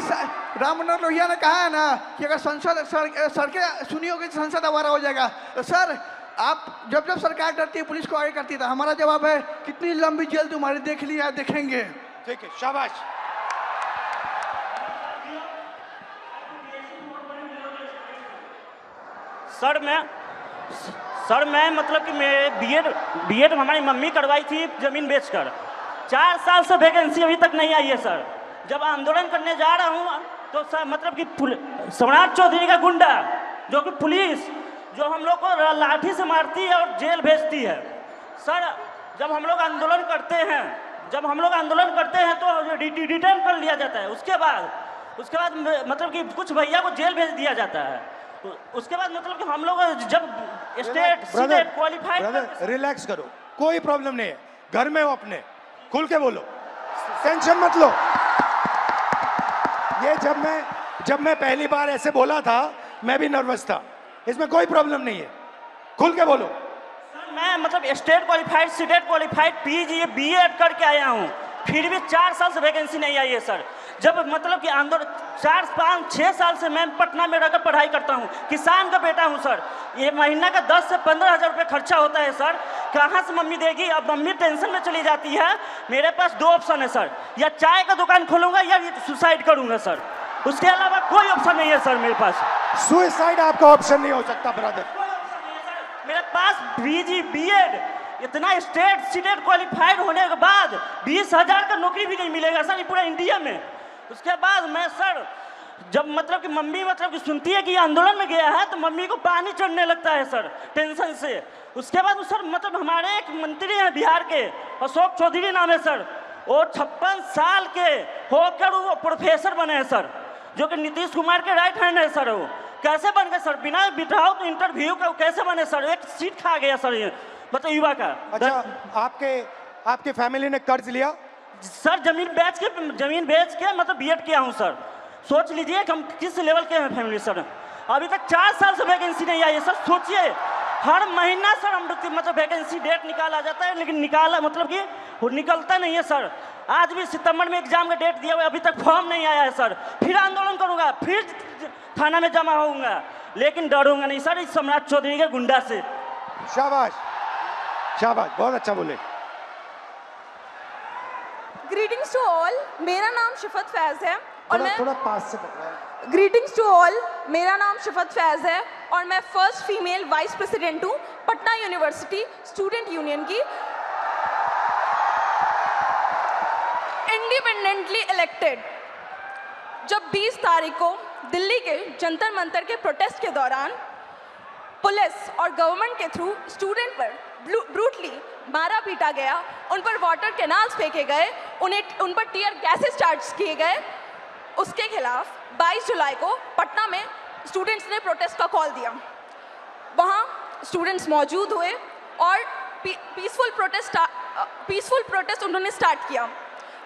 राम मनोहर लोहिया ने कहा है ना कि अगर सड़कें सुनी होगी तो संसद आवारा हो जाएगा। तो सर आप जब सरकार डरती है पुलिस को आगे करती है, तो हमारा जवाब है कितनी लंबी जेल तुम्हारी देख लिया देखेंगे। ठीक है, शाबाश। सर मैं मतलब कि मैं बीएड हमारी मम्मी करवाई थी जमीन बेचकर। 4 साल से वैकेंसी अभी तक नहीं आई है सर। जब आंदोलन करने जा रहा हूँ तो सर मतलब कि सम्राट चौधरी का गुंडा जो कि पुलिस जो हम लोग को लाठी से मारती है और जेल भेजती है। सर जब हम लोग आंदोलन करते हैं तो डिटेन कर लिया जाता है। उसके बाद मतलब कि कुछ भैया को जेल भेज दिया जाता है। उसके बाद मतलब कि हम लोग जब स्टेट क्वालिफाइड। रिलैक्स करो, कोई प्रॉब्लम नहीं है, घर में हो अपने, खुल के बोलो, टेंशन मत लो। ये जब मैं पहली बार ऐसे बोला था मैं भी नर्वस था, इसमें कोई प्रॉब्लम नहीं है, खुल के बोलो। मैं मतलब state qualified CTET qualified PG BEd करके आया हूँ, फिर भी 4 साल से वैकेंसी नहीं आई है सर। जब मतलब कि आंदोलन 4, 5, 6 साल से मैं पटना में रहकर पढ़ाई करता हूँ, किसान का बेटा हूँ सर। ये महीना का 10 से 15 हज़ार रुपये खर्चा होता है सर, कहाँ से मम्मी देगी। अब मम्मी टेंशन में चली जाती है। मेरे पास 2 ऑप्शन है सर, या चाय का दुकान खोलूँगा या सुसाइड करूँगा सर, उसके अलावा कोई ऑप्शन नहीं है सर मेरे पास। सुसाइड आपका ऑप्शन नहीं हो सकता ब्रदर। मेरे पास PG BEd इतना स्टेट सीटेट क्वालिफाइड होने के बाद 20,000 का नौकरी भी नहीं मिलेगा सर पूरा इंडिया में। उसके बाद मैं सर जब मतलब कि मम्मी मतलब कि सुनती है कि आंदोलन में गया है तो मम्मी को पानी चढ़ने लगता है सर टेंशन से। उसके बाद सर मतलब हमारे एक मंत्री हैं बिहार के, अशोक चौधरी नाम है सर, वो 56 साल के होकर वो प्रोफेसर बने हैं सर। जो कि नीतीश कुमार के राइट हैंड है सर। वो कैसे बन गए सर? बिना विदाउट इंटरव्यू का कैसे बने सर? एक सीट खा गया सर ये, मतलब युवा का। अच्छा, आपके फैमिली ने कर्ज लिया? सर जमीन बेच के मतलब बीएड किया हूँ सर। सोच लीजिए कि हम किस लेवल के हैं फैमिली सर। अभी तक 4 साल से वैकेंसी नहीं आई है सर। सोचिए हर महीना सर हम मतलब वैकेंसी डेट निकाला जाता है, लेकिन निकाला मतलब कि वो निकलता नहीं है सर। आज भी सितंबर में एग्जाम का डेट दिया हुआ है, अभी तक फॉर्म नहीं आया है सर। फिर आंदोलन करूंगा, फिर थाना में जमा होऊंगा, लेकिन डरूंगा नहीं सर इस सम्राट चौधरी के गुंडा से। शाबाश, शाबाश, बहुत अच्छा बोले। ग्रीटिंग्स टू ऑल, मेरा नाम शिफत फैज है और मैं थोड़ा पास से पकड़ा। ग्रीटिंग्स टू ऑल, मेरा नाम शिफत फैज है और मैं फर्स्ट फीमेल वाइस प्रेसिडेंट हूँ पटना यूनिवर्सिटी स्टूडेंट यूनियन की, इंडिपेंडेंटली इलेक्टेड। जब 20 तारीख को दिल्ली के जंतर मंतर के प्रोटेस्ट के दौरान पुलिस और गवर्नमेंट के थ्रू स्टूडेंट पर ब्रूटली मारा पीटा गया, उन पर वाटर कैनाल्स फेंके गए, उन पर टीयर गैसेस चार्ज किए गए, उसके खिलाफ 22 जुलाई को पटना में स्टूडेंट्स ने प्रोटेस्ट का कॉल दिया। वहाँ स्टूडेंट्स मौजूद हुए और पीसफुल प्रोटेस्ट उन्होंने स्टार्ट किया,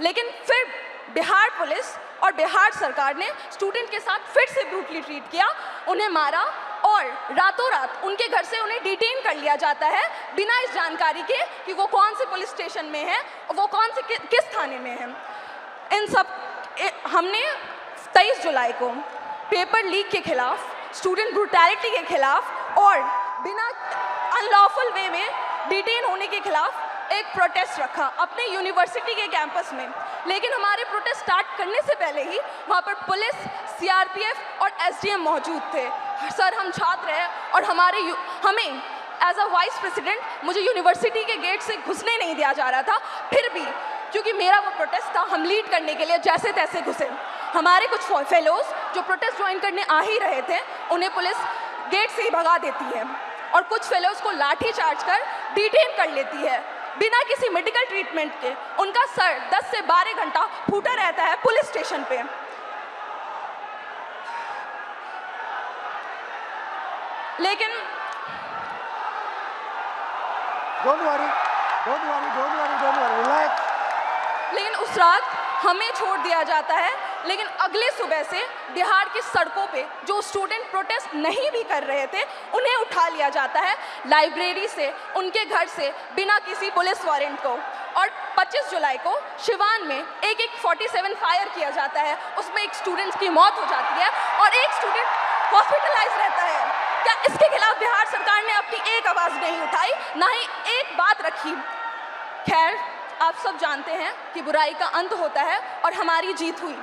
लेकिन फिर बिहार पुलिस और बिहार सरकार ने स्टूडेंट के साथ फिर से ब्रूटली ट्रीट किया, उन्हें मारा और रातों रात उनके घर से उन्हें डिटेन कर लिया जाता है बिना इस जानकारी के कि वो कौन से पुलिस स्टेशन में है, वो कौन से किस थाने में है। इन सब हमने 23 जुलाई को पेपर लीक के खिलाफ, स्टूडेंट ब्रूटैलिटी के खिलाफ और बिना अनलॉफुल वे में डिटेन होने के खिलाफ एक प्रोटेस्ट रखा अपने यूनिवर्सिटी के कैंपस में। लेकिन हमारे प्रोटेस्ट स्टार्ट करने से पहले ही वहाँ पर पुलिस, सीआरपीएफ और एसडीएम मौजूद थे। सर हम छात्र हैं और हमें एज अ वाइस प्रेसिडेंट मुझे यूनिवर्सिटी के गेट से घुसने नहीं दिया जा रहा था। फिर भी क्योंकि मेरा वो प्रोटेस्ट था, हम लीड करने के लिए जैसे तैसे घुसे। हमारे कुछ फेलोज जो प्रोटेस्ट ज्वाइन करने आ ही रहे थे, उन्हें पुलिस गेट से ही भगा देती है और कुछ फेलोज को लाठी चार्ज कर डिटेन कर लेती है बिना किसी मेडिकल ट्रीटमेंट के। उनका सर 10 से 12 घंटा फूटा रहता है पुलिस स्टेशन पे। लेकिन डोंट वरी, रिलैक्स। लेकिन उस रात हमें छोड़ दिया जाता है, लेकिन अगले सुबह से बिहार की सड़कों पे जो स्टूडेंट प्रोटेस्ट नहीं भी कर रहे थे उन्हें उठा लिया जाता है लाइब्रेरी से, उनके घर से, बिना किसी पुलिस वारंट को। और 25 जुलाई को शिवान में एक 47 फायर किया जाता है, उसमें एक स्टूडेंट की मौत हो जाती है और एक स्टूडेंट हॉस्पिटलाइज रहता है। क्या इसके खिलाफ बिहार सरकार ने अपनी एक आवाज़ नहीं उठाई, ना ही एक बात रखी? खैर, आप सब जानते हैं कि बुराई का अंत होता है और हमारी जीत हुई।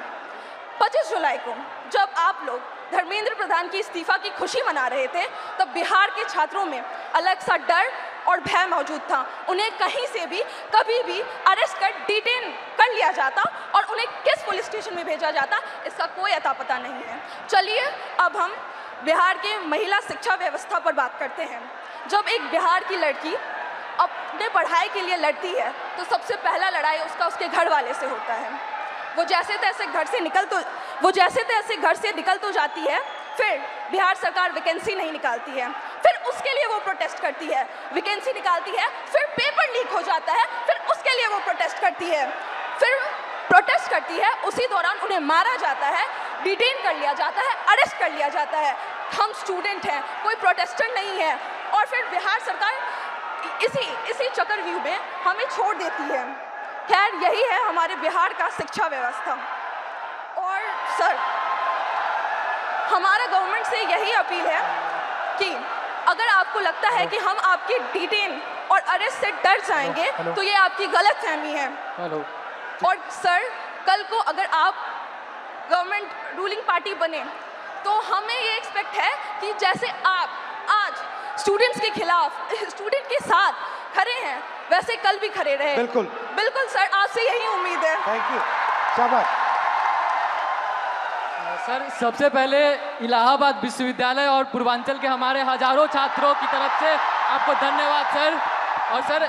25 जुलाई को जब आप लोग धर्मेंद्र प्रधान की इस्तीफा की खुशी मना रहे थे, तब बिहार के छात्रों में अलग सा डर और भय मौजूद था। उन्हें कहीं से भी कभी भी अरेस्ट कर डिटेन कर लिया जाता और उन्हें किस पुलिस स्टेशन में भेजा जाता, इसका कोई अता पता नहीं है। चलिए अब हम बिहार के महिला शिक्षा व्यवस्था पर बात करते हैं। जब एक बिहार की लड़की अपने पढ़ाई के लिए लड़ती है तो सबसे पहला लड़ाई उसका उसके घर वाले से होता है। वो जैसे तैसे घर से निकल तो जाती है, फिर बिहार सरकार वैकेंसी नहीं निकालती है, फिर उसके लिए वो प्रोटेस्ट करती है, वैकेंसी निकालती है, फिर पेपर लीक हो जाता है, फिर उसके लिए वो प्रोटेस्ट करती है, फिर प्रोटेस्ट करती है, उसी दौरान उन्हें मारा जाता है, डिटेन कर लिया जाता है, अरेस्ट कर लिया जाता है। हम स्टूडेंट हैं, कोई प्रोटेस्टर नहीं है, और फिर बिहार सरकार इसी चक्रव्यूह में हमें छोड़ देती है। खैर, यही है हमारे बिहार का शिक्षा व्यवस्था। और सर, हमारा गवर्नमेंट से यही अपील है कि अगर आपको लगता है कि हम आपके डिटेन और अरेस्ट से डर जाएंगे तो ये आपकी गलतफहमी है। और सर, कल को अगर आप गवर्नमेंट रूलिंग पार्टी बने तो हमें ये एक्सपेक्ट है कि जैसे आप आज स्टूडेंट्स के खिलाफ, स्टूडेंट के साथ खड़े हैं, वैसे कल भी खड़े रहे। बिल्कुल बिल्कुल सर, आपसे यही उम्मीद है। थैंक यू, शाबाश। सर, सबसे पहले इलाहाबाद विश्वविद्यालय और पूर्वांचल के हमारे हजारों छात्रों की तरफ से आपको धन्यवाद सर। और सर,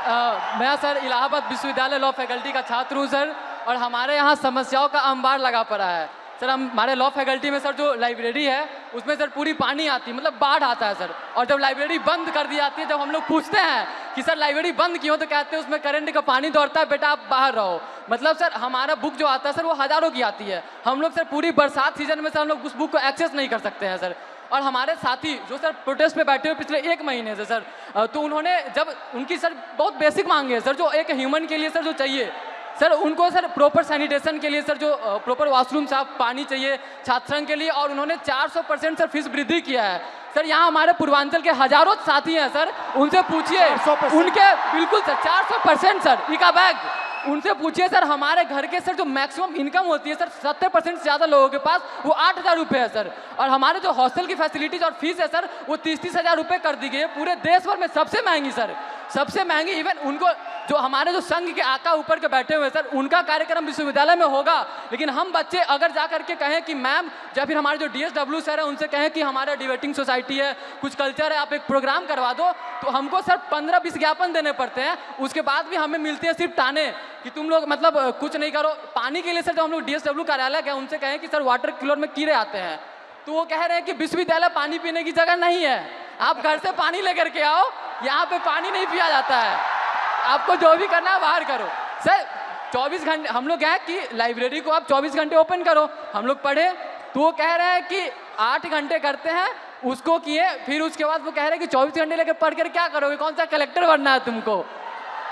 मैं सर इलाहाबाद विश्वविद्यालय लॉ फैकल्टी का छात्र हूँ सर, और हमारे यहाँ समस्याओं का अंबार लगा पड़ा है। सर हमारे लॉ फैकल्टी में सर जो लाइब्रेरी है उसमें सर पूरी पानी आती है, मतलब बाढ़ आता है सर। और जब लाइब्रेरी बंद कर दी जाती है, जब हम लोग पूछते हैं कि सर लाइब्रेरी बंद क्यों, तो कहते हैं उसमें करंट का पानी दौड़ता है, बेटा आप बाहर रहो। मतलब सर हमारा बुक जो आता है सर वो हज़ारों की आती है, हम लोग सर पूरी बरसात सीजन में सर हम लोग उस बुक को एक्सेस नहीं कर सकते हैं सर। और हमारे साथी जो सर प्रोटेस्ट पे बैठे हुए पिछले 1 महीने से सर, तो उन्होंने जब उनकी सर बहुत बेसिक मांगे है सर, जो एक ह्यूमन के लिए सर जो चाहिए सर, उनको सर प्रॉपर सैनिटेशन के लिए सर जो प्रॉपर वॉशरूम साफ पानी चाहिए छात्र संघ के लिए, और उन्होंने 400% सर फीस वृद्धि किया है सर। यहाँ हमारे पूर्वांचल के हजारों साथी हैं सर, उनसे पूछिए उनके बिल्कुल सर 400% सर इका बैग, उनसे पूछिए सर हमारे घर के सर जो मैक्सिमम इनकम होती है सर 70% से ज़्यादा लोगों के पास वो 8,000 रुपये है सर। और हमारे जो हॉस्टल की फैसिलिटीज और फीस है सर वो 30-30 हज़ार रुपये कर दी गई है, पूरे देश भर में सबसे महंगी सर, सबसे महंगी। इवन उनको जो हमारे जो संघ के आका ऊपर के बैठे हुए सर, उनका कार्यक्रम विश्वविद्यालय में होगा, लेकिन हम बच्चे अगर जा करके कहें कि मैम, या फिर हमारे जो DSW सर है उनसे कहें कि हमारा डिबेटिंग सोसाइटी है, कुछ कल्चर है, आप एक प्रोग्राम करवा दो, तो हमको सर 15-20 ज्ञापन देने पड़ते हैं। उसके बाद भी हमें मिलते हैं सिर्फ ताने कि तुम लोग मतलब कुछ नहीं करो। पानी के लिए सर जो हम लोग DSW कार्यालय गए उनसे कहें कि सर वाटर कूलर में कीड़े आते हैं, तो वो कह रहे हैं कि विश्वविद्यालय पानी पीने की जगह नहीं है, आप घर से पानी लेकर के आओ, यहाँ पे पानी नहीं पिया जाता है, आपको जो भी करना है बाहर करो। सर 24 घंटे हम लोग हैं कि लाइब्रेरी को आप 24 घंटे ओपन करो, हम लोग पढ़े, तो वो कह रहे हैं कि 8 घंटे करते हैं, उसको किए, फिर उसके बाद वो कह रहे हैं कि 24 घंटे लेकर पढ़ कर क्या करोगे, कौन सा कलेक्टर बनना है तुमको,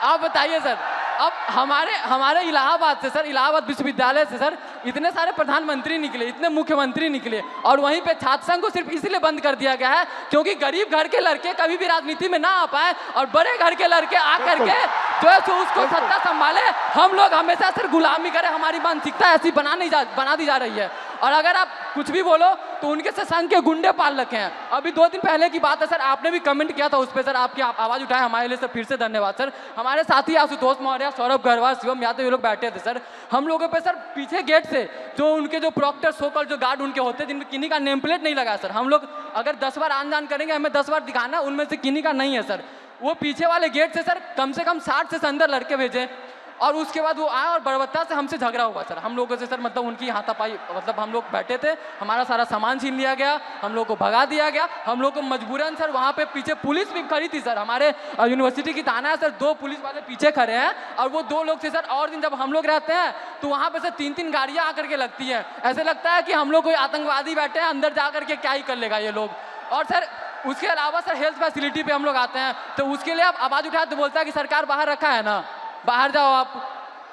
आप बताइए सर। अब हमारे इलाहाबाद से सर, इलाहाबाद विश्वविद्यालय से सर इतने सारे प्रधानमंत्री निकले, इतने मुख्यमंत्री निकले, और वहीं पे छात्र संघ को सिर्फ इसलिए बंद कर दिया गया है क्योंकि गरीब घर के लड़के कभी भी राजनीति में ना आ पाए और बड़े घर के लड़के आकर के जो है सो उसको सत्ता संभाले, हम लोग हमेशा सर गुलामी करें, हमारी मानसिकता ऐसी बना दी जा रही है। और अगर आप कुछ भी बोलो तो उनके से संघ के गुंडे पाल रखे हैं। अभी 2 दिन पहले की बात है सर, आपने भी कमेंट किया था उस पर सर, आपकी आवाज़ उठाए, हमारे लिए सर फिर से धन्यवाद सर। हमारे साथी आशुतोष मौर्य, सौरभ गढ़वाल, शिवम यादव, ये लोग बैठे थे सर, हम लोगों पे सर पीछे गेट से जो उनके जो प्रॉक्टर सोकल जो गार्ड उनके होते हैं जिनमें किन्हीं का नेम प्लेट नहीं लगा सर, हम लोग अगर 10 बार आन जान करेंगे हमें 10 बार दिखाना, उनमें से किन्हीं का नहीं है सर। वो पीछे वाले गेट से सर कम से कम 60 से अंदर लड़के भेजे, और उसके बाद वो आए और बर्बरता से हमसे झगड़ा हुआ सर, हम लोगों से सर, मतलब उनकी हाथापाई, मतलब हम लोग बैठे थे, हमारा सारा सामान छीन लिया गया, हम लोग को भगा दिया गया, हम लोग को मजबूरन सर वहाँ पे पीछे पुलिस भी खड़ी थी सर, हमारे यूनिवर्सिटी की थाना है सर, 2 पुलिस वाले पीछे खड़े हैं, और वो 2 लोग थे सर। और दिन जब हम लोग रहते हैं तो वहाँ पे सर 3-3 गाड़ियाँ आकर के लगती हैं, ऐसे लगता है कि हम लोग कोई आतंकवादी बैठे हैं, अंदर जा करके क्या ही कर लेगा ये लोग। और सर उसके अलावा सर हेल्थ फैसिलिटी पे हम लोग आते हैं तो उसके लिए आप आवाज़ उठाए तो बोलता है कि सरकार बाहर रखा है ना, बाहर जाओ आप।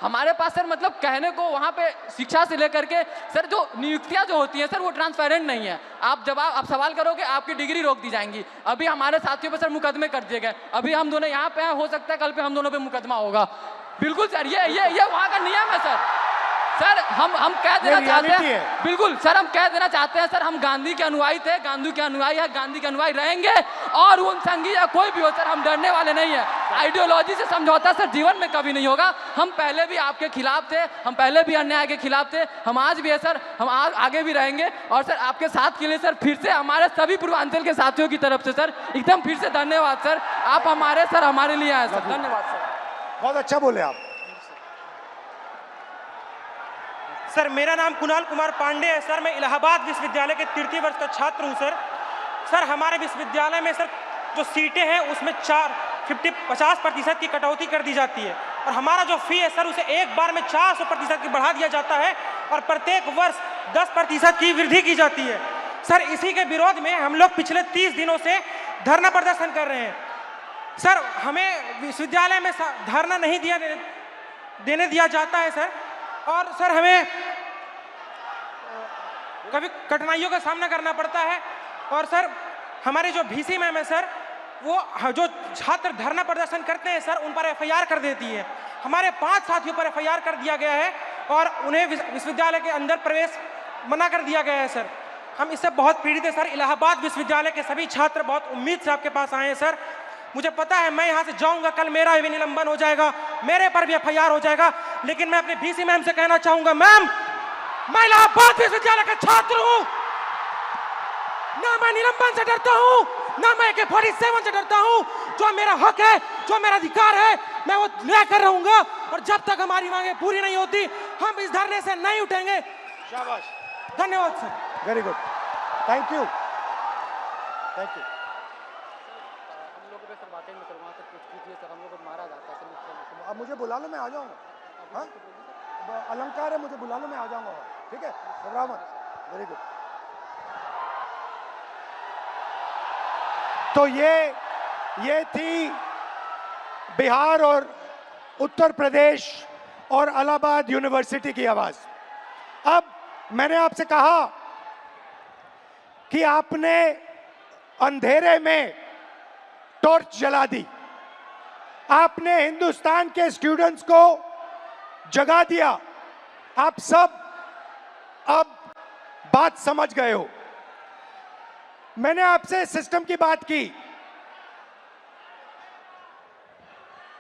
हमारे पास सर मतलब कहने को वहाँ पे शिक्षा से लेकर के सर जो नियुक्तियाँ जो होती हैं सर वो ट्रांसपेरेंट नहीं है, आप सवाल करोगे आपकी डिग्री रोक दी जाएंगी। अभी हमारे साथियों पे सर मुकदमे कर दिए गए, अभी हम दोनों यहाँ पे हैं, हो सकता है कल पे हम दोनों पे मुकदमा होगा। बिल्कुल सर, ये वहाँ का नियम है सर। सर हम कह देना चाहते हैं, बिल्कुल सर हम कह देना चाहते हैं सर, हम गांधी के अनुयायी थे, गांधी के अनुयायी है, गांधी के अनुयायी रहेंगे, और उन संघी या कोई भी हो सर हम डरने वाले नहीं है। आइडियोलॉजी से समझौता सर जीवन में कभी नहीं होगा। हम पहले भी आपके खिलाफ थे, हम पहले भी अन्याय के खिलाफ थे, हम आज भी है सर, हम आगे भी रहेंगे। और सर आपके साथ के लिए सर फिर से हमारे सभी पूर्वांचल के साथियों की तरफ से सर एकदम फिर से धन्यवाद सर, आप हमारे लिए आए सर, धन्यवाद सर। बहुत अच्छा बोले आप। सर मेरा नाम कुणाल कुमार पांडे है सर, मैं इलाहाबाद विश्वविद्यालय के 3य वर्ष का छात्र हूं सर। सर हमारे विश्वविद्यालय में सर जो सीटें हैं उसमें 50% की कटौती कर दी जाती है, और हमारा जो फी है सर उसे एक बार में 400% की बढ़ा दिया जाता है, और प्रत्येक वर्ष 10% की वृद्धि की जाती है। सर इसी के विरोध में हम लोग पिछले 30 दिनों से धरना प्रदर्शन कर रहे हैं। सर हमें विश्वविद्यालय में धरना नहीं देने दिया जाता है सर, और सर हमें कभी कठिनाइयों का सामना करना पड़ता है। और सर हमारे जो VC मैम है सर, वो जो छात्र धरना प्रदर्शन करते हैं सर उन पर FIR कर देती है। हमारे 5 साथियों पर FIR कर दिया गया है और उन्हें विश्वविद्यालय के अंदर प्रवेश मना कर दिया गया है सर। हम इससे बहुत पीड़ित है सर। इलाहाबाद विश्वविद्यालय के सभी छात्र बहुत उम्मीद से आपके पास आए हैं सर। मुझे पता है मैं यहाँ से जाऊँगा, कल मेरा भी निलंबन हो जाएगा, मेरे पर भी FIR हो जाएगा, लेकिन मैं अपने VC मैम से कहना चाहूँगा, मैम मैं इलाहाबाद विश्वविद्यालय का छात्र हूँ, ना मैं निलंबन से डरता हूँ, ना मैं AK-47 से डरता हूँ। जो मेरा हक है, जो मेरा अधिकार है, मैं वो लेकर रहूंगा, और जब तक हमारी मांगे पूरी नहीं होती हम इस धरने से नहीं उठेंगे। शाबाश। धन्यवाद sir. Very good, thank you, thank you. हम लोगों पे सर वाकई में सर वहाँ से कुछ कीजिए सर, हम लोग को मारा जाता है सर। अब मुझे बुला लो, मैं आ जाऊंगा। हाँ, अलंकार है, मुझे बुला लो, मैं आ जाऊंगा। ठीक है, घबराओ मत। Very good. तो ये थी बिहार और उत्तर प्रदेश और इलाहाबाद यूनिवर्सिटी की आवाज। अब मैंने आपसे कहा कि आपने अंधेरे में टॉर्च जला दी, आपने हिंदुस्तान के स्टूडेंट्स को जगा दिया। आप सब अब बात समझ गए हो। मैंने आपसे सिस्टम की बात की।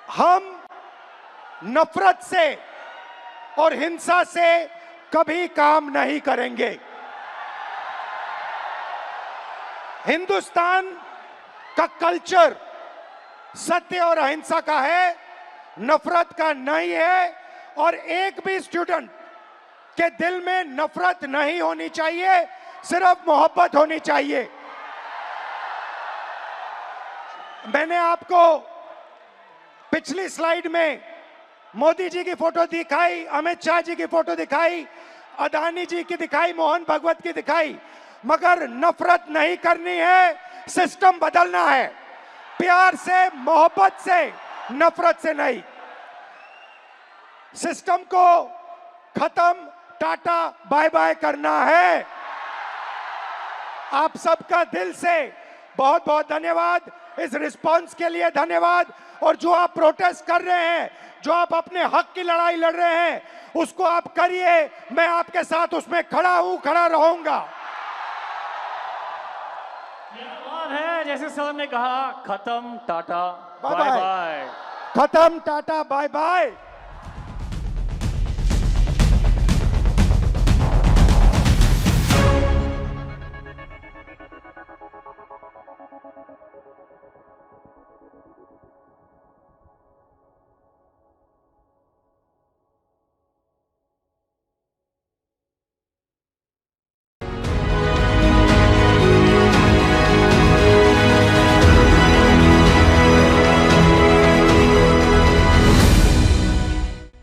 हम नफरत से और हिंसा से कभी काम नहीं करेंगे। हिंदुस्तान का कल्चर सत्य और अहिंसा का है, नफरत का नहीं है। और एक भी स्टूडेंट के दिल में नफरत नहीं होनी चाहिए, सिर्फ मोहब्बत होनी चाहिए। मैंने आपको पिछली स्लाइड में मोदी जी की फोटो दिखाई, अमित शाह जी की फोटो दिखाई, अदानी जी की दिखाई, मोहन भागवत की दिखाई, मगर नफरत नहीं करनी है, सिस्टम बदलना है। प्यार से, मोहब्बत से, नफरत से नहीं। सिस्टम को खत्म, टाटा बाय बाय करना है। आप सबका दिल से बहुत बहुत धन्यवाद, इस रिस्पांस के लिए धन्यवाद। और जो आप प्रोटेस्ट कर रहे हैं, जो आप अपने हक की लड़ाई लड़ रहे हैं, उसको आप करिए, मैं आपके साथ उसमें खड़ा हूं, खड़ा रहूंगा। है जैसे सर ने कहा, खत्म tata bye bye bye, bye. खत्म टाटा बाय बाय।